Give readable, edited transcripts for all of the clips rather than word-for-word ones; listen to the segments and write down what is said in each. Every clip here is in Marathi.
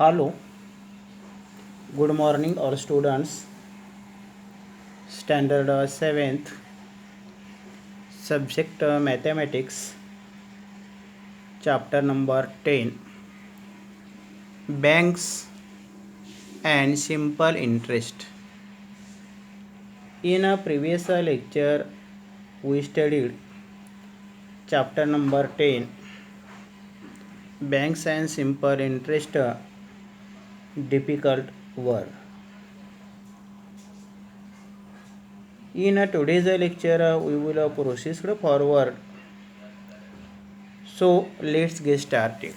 Hello, good morning, all students. Standard 7th, subject mathematics, chapter number 10, banks and simple interest. In a previous lecture, we studied chapter number 10, banks and simple interest, difficult word. In today's lecture, we will proceed forward. So let's get started.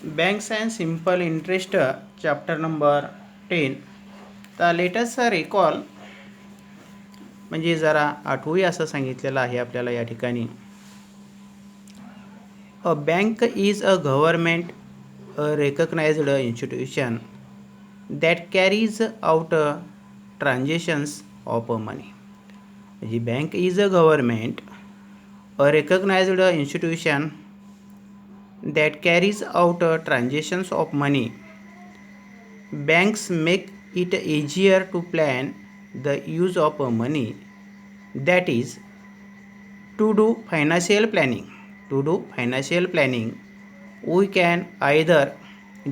Banks and simple interest, chapter number 10. तर लेट अस रिकॉल म्हणजे जरा आठवूया असं सांगितलेलं आहे आपल्याला या ठिकाणी. A bank is a government recognised institution that carries out transactions of money. म्हणजे bank is a government recognised institution that carries out transactions of money. Banks make it easier to plan the use of money, that is, to do financial planning. To do financial planning, we can either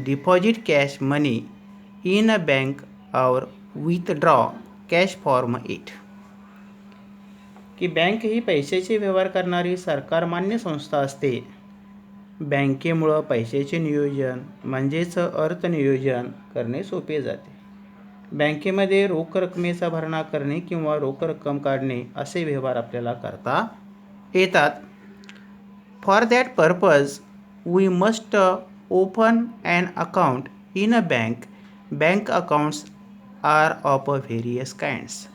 deposit cash money in a bank or withdraw cash from it. की बँक ही पैशाचे व्यवहार करणारी सरकारमान्य संस्था असते. बँकेमुळं पैशाचे नियोजन म्हणजेच अर्थनियोजन करणे सोपे जाते. बँकेमध्ये रोख रकमेचा भरणा करणे किंवा रोख रक्कम काढणे असे व्यवहार आपल्याला करता येतात. For that purpose we must open an account in a bank. Bank accounts are of various kinds.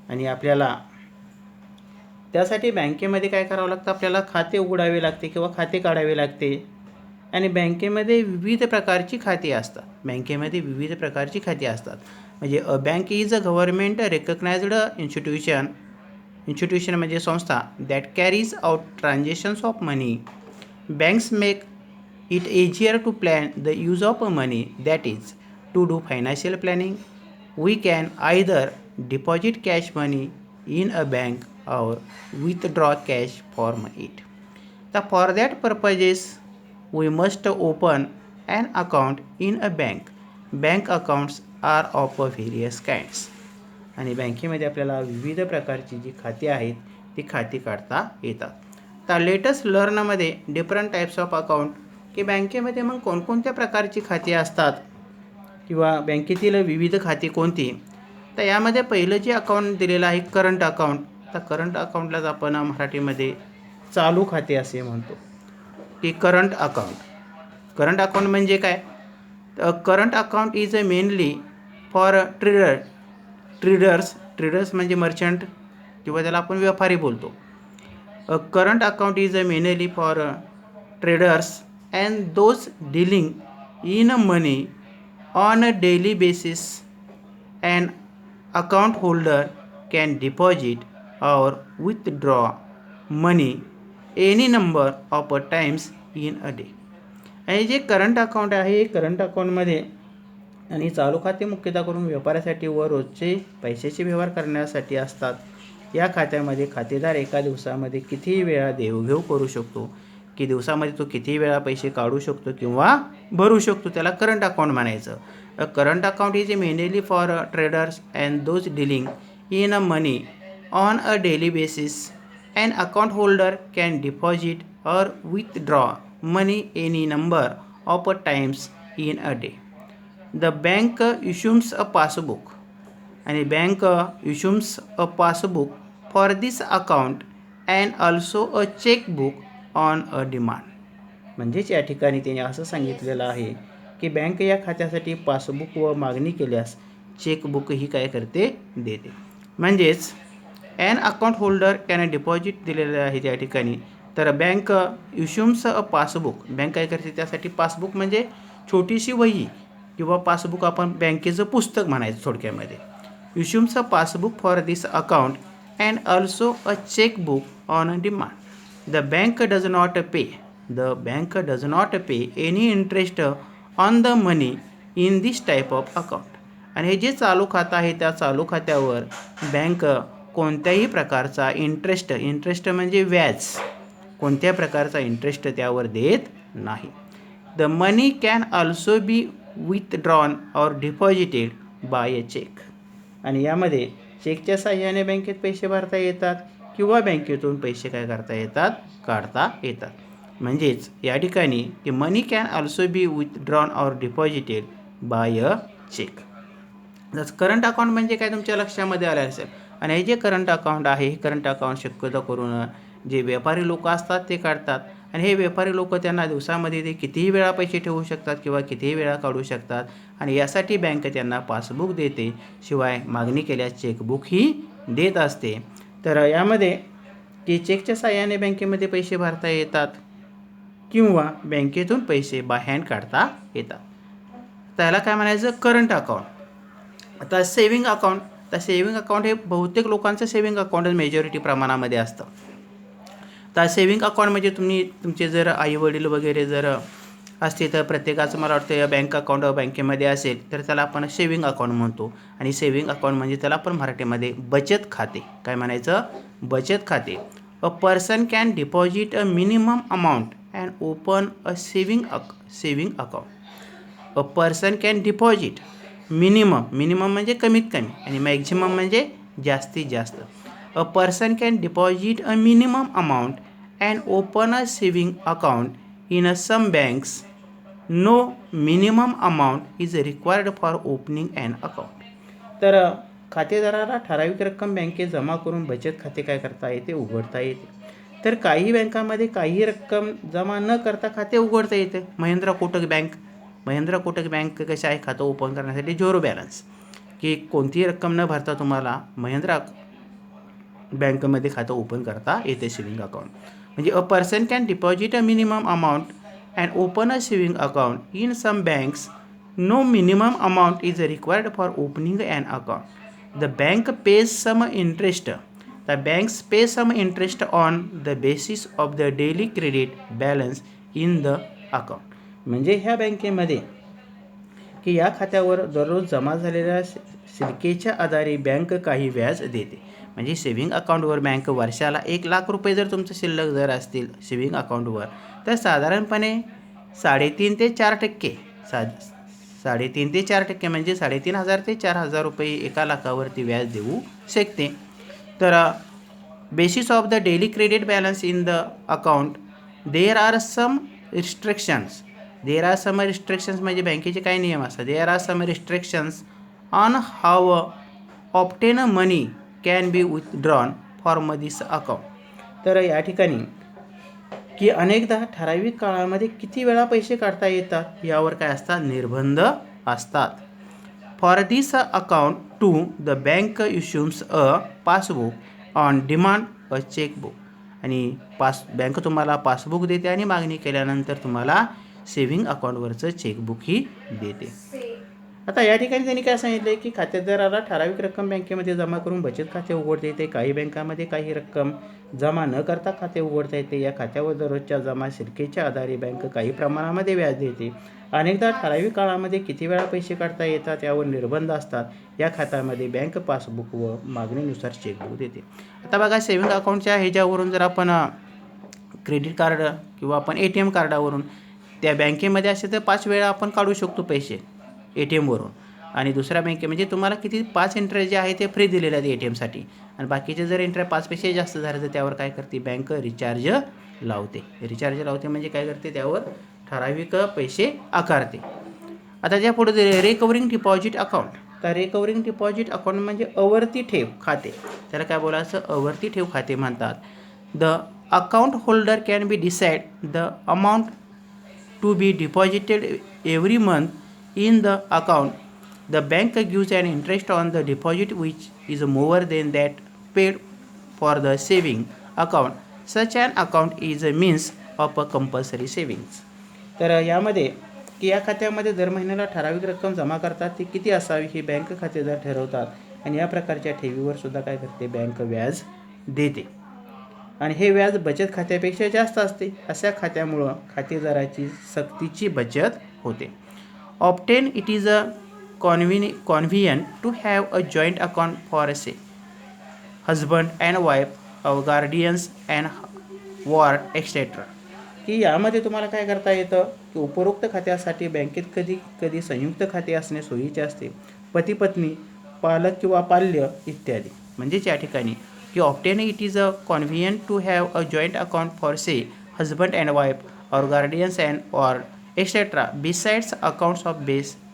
आणि आपल्याला त्यासाठी बँकेमध्ये काय करावं लागतं, आपल्याला खाते उघडावे लागते किंवा खाते काढावे लागते. आणि बँकेमध्ये विविध प्रकारची खाती असतात. बँकेमध्ये विविध प्रकारची खाती असतात. म्हणजे a bank is a government recognised institution म्हणजे संस्था that carries out transactions of money. Banks make it easier to plan the use of money, that is to do financial planning. We can either deposit cash money in a bank or withdraw cash from it. For that purposes we must open an account in a bank. Bank accounts are of various kinds. आणि बँकेमध्ये आपल्याला विविध प्रकारची जी खाती आहेत ती खाती काढता येतात. तर लेटेस्ट लर्नमध्ये डिफरंट टाईप्स ऑफ अकाउंट की बँकेमध्ये मग कोणकोणत्या प्रकारची खाती असतात किंवा बँकेतील विविध खाती कोणती. तर यामध्ये पहिलं जे अकाउंट दिलेलं आहे करंट अकाउंट. तर करंट अकाउंटलाच आपण मराठीमध्ये चालू खाते असे म्हणतो की करंट अकाउंट. करंट अकाउंट म्हणजे काय, तर current account is a mainly for traders म्हणजे मर्चंट किंवा त्याला आपण व्यापारी बोलतो. Current account is a mainly for traders and those dealing in money on a daily basis. And account holder can deposit or withdraw money any number of times in a day. आणि जे करंट अकाउंट आहे हे करंट अकाउंटमध्ये आणि चालू खाते मुख्यतः करून व्यापारासाठी व रोजचे पैशाचे व्यवहार करण्यासाठी असतात. या खात्यामध्ये खातेदार एका दिवसामध्ये किती वेळा देवघेव करू शकतो, की दिवसामध्ये तो किती वेळा पैसे काढू शकतो किंवा भरू शकतो, त्याला करंट अकाउंट म्हणायचं. A current account is mainly for traders and those dealing in money on a daily basis. An account holder can deposit or withdraw money any number of times in a day. The bank issues a passbook and bank issues a passbook for this account and also a checkbook on a demand. म्हणजेच या ठिकाणी त्याने असं सांगितलेलं आहे की बँक या खात्यासाठी पासबुक व मागणी केल्यास चेकबुक ही काय करते, देते. म्हणजेच an account holder can deposit दिलेलं आहे त्या ठिकाणी. तर बँक इश्यूम्स अ पासबुक. बँक काय करते त्यासाठी पासबुक म्हणजे छोटीशी वही किंवा पासबुक आपण बँकेचं पुस्तक म्हणायचं थोडक्यामध्ये. इश्यूम्स a passbook for this account and also a chequebook on demand. The bank does not pay the bank does not pay any interest on the money in this type of account. आणि हे जे चालू खातं आहे त्या चालू खात्यावर बँक कोणत्याही प्रकारचा इंटरेस्ट म्हणजे व्याज, कोणत्या प्रकारचा इंटरेस्ट त्यावर देत नाही. The money can also be withdrawn or deposited by a cheque. आणि यामध्ये चेकच्या साहाय्याने बँकेत पैसे भरता येतात किंवा बँकेतून पैसे काय करता येतात, काढता येतात. म्हणजेच या ठिकाणी की money can also be withdrawn or deposited by a cheque. जसं करंट अकाउंट म्हणजे काय तुमच्या लक्षामध्ये आलं असेल. आणि हे जे करंट अकाउंट आहे हे करंट अकाउंट शक्यतो करून जे व्यापारी लोक असतात ते काढतात. आणि हे व्यापारी लोक त्यांना दिवसामध्ये ते कितीही वेळा पैसे ठेवू शकतात किंवा कितीही वेळा काढू शकतात. आणि यासाठी बँक त्यांना पासबुक देते, शिवाय मागणी केल्यास चेकबुकही देत असते. तर यामध्ये की चेकच्या साहाय्याने बँकेमध्ये पैसे भरता येतात किंवा बँकेतून पैसे बाय हँड काढता येतात. त्याला काय म्हणायचं, करंट अकाउंट. आता सेविंग अकाउंट. तर सेविंग अकाउंट हे बहुतेक लोकांचं सेविंग अकाउंट मेजॉरिटी प्रमाणामध्ये असतं. तर सेविंग अकाउंट म्हणजे तुमचे जर आईवडील वगैरे जर असते तर प्रत्येकाचं मला वाटतं बँक अकाउंट बँकेमध्ये असेल तर त्याला आपण सेविंग अकाउंट म्हणतो. आणि सेविंग अकाउंट म्हणजे त्याला आपण मराठीमध्ये बचत खाते. काय म्हणायचं, बचत खाते. A person can deposit a minimum amount and open a saving account. A person can deposit minimum म्हणजे कमीत कमी आणि मॅक्झिमम म्हणजे जास्तीत जास्त. A person can deposit a minimum amount and open a saving account in a some banks. No minimum amount is required for opening and account. तर खातेदाराला ठराविक रक्कम बँकेत जमा करून बचत खाते काय करता येते, उघडता येते. तर काही बँकामध्ये काही रक्कम जमा न करता खाते उघडता येते. महिंद्रा कोटक बँक कशी आहे, खातं ओपन करण्यासाठी झिरो बॅलन्स, की कोणतीही रक्कम न भरता तुम्हाला महिंद्रा बँकेमध्ये खातं ओपन करता येते सेविंग अकाउंट. म्हणजे a person can deposit a minimum amount and open a saving account in some banks. No minimum amount is required for opening and account. The bank pays some interest. The banks pay some interest on the basis of the daily credit balance in the account. म्हणजे ह्या बँकेमध्ये की या खात्यावर दररोज जमा झालेल्या शिल्लकेच्या आधारे बँक काही व्याज देते. म्हणजे सेव्हिंग अकाउंटवर बँक वर्षाला 1,00,000 रुपये जर तुमचं शिल्लक जर असतील सेव्हिंग अकाउंटवर तर साधारणपणे 3.5% ते 4%, 3.5% ते 4% म्हणजे 3,500 ते 4,000 रुपये 1,00,000वरती व्याज देऊ शकते. तर basis of the daily credit balance in the account there are some restrictions. म्हणजे बँकेचे काही नियम असतात. There are some restrictions on how often money can be withdrawn from this account. तर या ठिकाणी की अनेकदा ठराविक काळामध्ये किती वेळा पैसे काढता येतात यावर काय असतात, निर्बंध असतात. For this account to the bank issues a passbook on demand a chequebook. आणि बँक तुम्हाला पासबुक देते आणि मागणी केल्यानंतर तुम्हाला सेव्हिंग अकाउंटवरचं चेकबुकही देते. आता या ठिकाणी त्यांनी काय सांगितलं आहे की खातेदाराला ठराविक रक्कम बँकेमध्ये जमा करून बचत खाते उघडता येते. काही बँकामध्ये काही रक्कम जमा न करता खाते उघडता येते. या खात्यावर दररोजच्या जमा शिल्लकेच्या आधारे बँक काही प्रमाणामध्ये व्याज देते. अनेकदा ठराविक काळामध्ये किती वेळा पैसे काढता येतात यावर निर्बंध असतात. या खात्यामध्ये बँक पासबुक व मागणीनुसार चेकबुक देते. आता बघा, सेव्हिंग अकाउंटच्या ह्याच्यावरून जर आपण क्रेडिट कार्ड किंवा आपण ATM कार्डावरून त्या बँकेमध्ये असेल तर 5 वेळा आपण काढू शकतो पैसे ATMवरून. आणि दुसऱ्या बँके म्हणजे तुम्हाला किती 5 इंटरेस्ट जे आहे ते फ्री दिलेले आहेत ATMसाठी. आणि बाकीचे जर इंटरेस्ट 5 पेक्षा जास्त झाले तर त्यावर काय करते बँक, रिचार्ज लावते. म्हणजे काय करते, त्यावर ठराविक पैसे आकारते. आता ज्या पुढे रिकव्हरिंग डिपॉझिट अकाउंट. तर रिकव्हरिंग डिपॉझिट अकाउंट म्हणजे आवर्ती ठेव खाते. त्याला काय बोलायचं, आवर्ती ठेव खाते म्हणतात. The account holder can be decide the amount to be deposited every month in the account. The bank gives an interest on the deposit which is more than that paid for the saving account. Such an account is a means of a compulsory savings. तर यामध्ये की या खात्यामध्ये दर महिन्याला ठराविक रक्कम जमा करतात. ती किती असावी ही बँक खातेदार ठरवतात. आणि या प्रकारच्या ठेवीवर सुद्धा काय करते बँक व्याज देते. आणि हे व्याज बचत खात्यापेक्षा जास्त असते. अशा खात्यामुळं खातेदाराची सक्तीची बचत होते. Often it is a convenient to have a joint account for say husband and wife, guardians and ward etc. की यामध्ये तुम्हाला काय करता येतं की उपरोक्त खात्यासाठी बँकेत कधी कधी संयुक्त खाते असणे सोयीचे असते. पती पत्नी, पालक किंवा पाल्य इत्यादी. म्हणजेच या ठिकाणी की often it is a convenient to have a joint account for say husband and wife or guardians and ward etcetera besides accounts of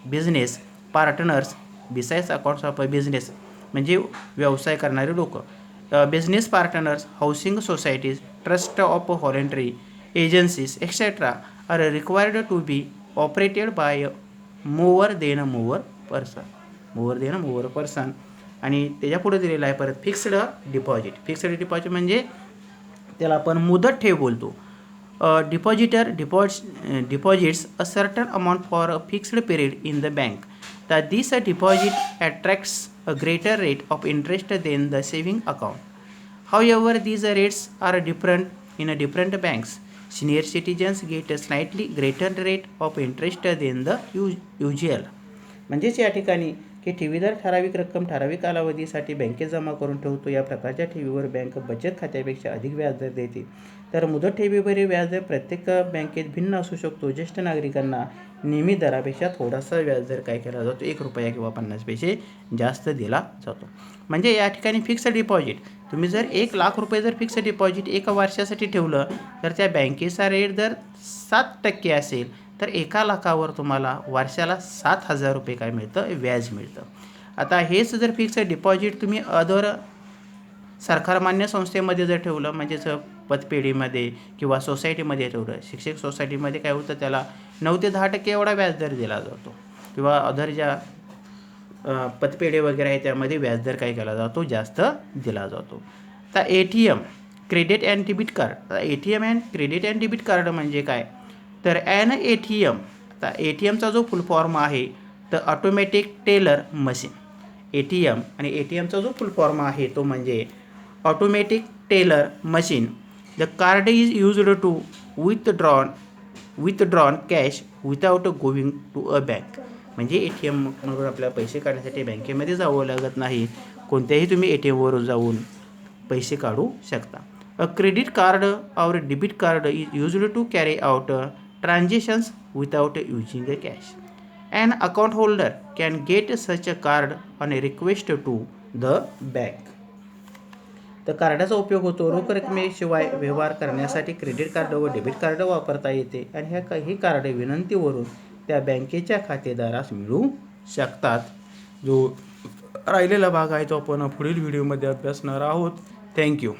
business partners. Besides accounts of a business म्हणजे व्यवसाय करणारे लोक. Business partners, housing societies, trust of voluntary agencies etcetera are required to be operated by more than more person. आणि त्याच्या पुढे दिलेलं आहे परत फिक्स्ड डिपॉझिट. फिक्स्ड डिपॉझिट म्हणजे त्याला आपण मुदत ठेव बोलतो. Depositor deposits a certain amount for a fixed period in the bank. That this deposit attracts a greater rate of interest than the saving account. However, these rates are different in different banks. Senior citizens get a slightly greater rate of interest than the usual. म्हणजेच या ठिकाणी की ठेवीदार ठराविक रक्कम ठराविक कालावधीसाठी बँकेत जमा करून ठेवतो. या प्रकारच्या ठेवीवर बँक बचत खात्यापेक्षा अधिक व्याजदर देते. तर मुदत ठेवीवरील व्याजदर प्रत्येक बँकेत भिन्न असू शकतो. ज्येष्ठ नागरिकांना नियमित दरापेक्षा थोडासा व्याजदर काय केला जातो, 1 रुपया किंवा 50 पैसे जास्त दिला जातो. म्हणजे या ठिकाणी फिक्स्ड डिपॉझिट तुम्ही जर 1 लाख रुपये जर फिक्स्ड डिपॉझिट एका वर्षासाठी ठेवलं तर त्या बँकेचा रेट जर 7% असेल तर 1 लाखावर तुम्हाला वर्षाला 7,000 रुपये काय मिळतं, व्याज मिळतं. आता हेच जर फिक्स्ड डिपॉझिट तुम्ही अदर सरकारमान्य संस्थेमध्ये जर ठेवलं म्हणजेच पतपेढीमध्ये किंवा सोसायटीमध्ये ठेवलं, शिक्षक सोसायटीमध्ये काय होतं त्याला 9 ते 10% एवढा व्याजदर दिला जातो. किंवा अदर ज्या पतपेढे वगैरे आहे त्यामध्ये व्याजदर काय केला जातो, जास्त दिला जातो. आता ATM credit and debit card. ATM and credit and debit card म्हणजे काय तर ॲन ATM. आता ATMचा जो फुल फॉर्म आहे तर ऑटोमॅटिक टेलर मशीन. ATM आणि ATMचा जो फुल फॉर्म आहे तो म्हणजे automatic teller machine. The card is used to withdrawn cash without going to a bank. म्हणजे ATM म्हणून आपल्याला पैसे काढण्यासाठी बँकेमध्ये जावं लागत नाही. कोणत्याही तुम्ही ATMवर जाऊन पैसे काढू शकता. A credit card or debit card is used to carry out transactions without using a cash. An account holder can get such a card on a request to the bank. तर कार्डाचा उपयोग होतो रोख रकमेशिवाय व्यवहार करण्यासाठी. क्रेडिट कार्ड व डेबिट कार्ड वापरता येते आणि ही कार्ड विनंतीवरून त्या बँकेच्या खातेदारास मिळू शकतात. जो राहिलेला भाग आहे तो आपण पुढील व्हिडिओमध्ये अभ्यासणार आहोत. थँक्यू.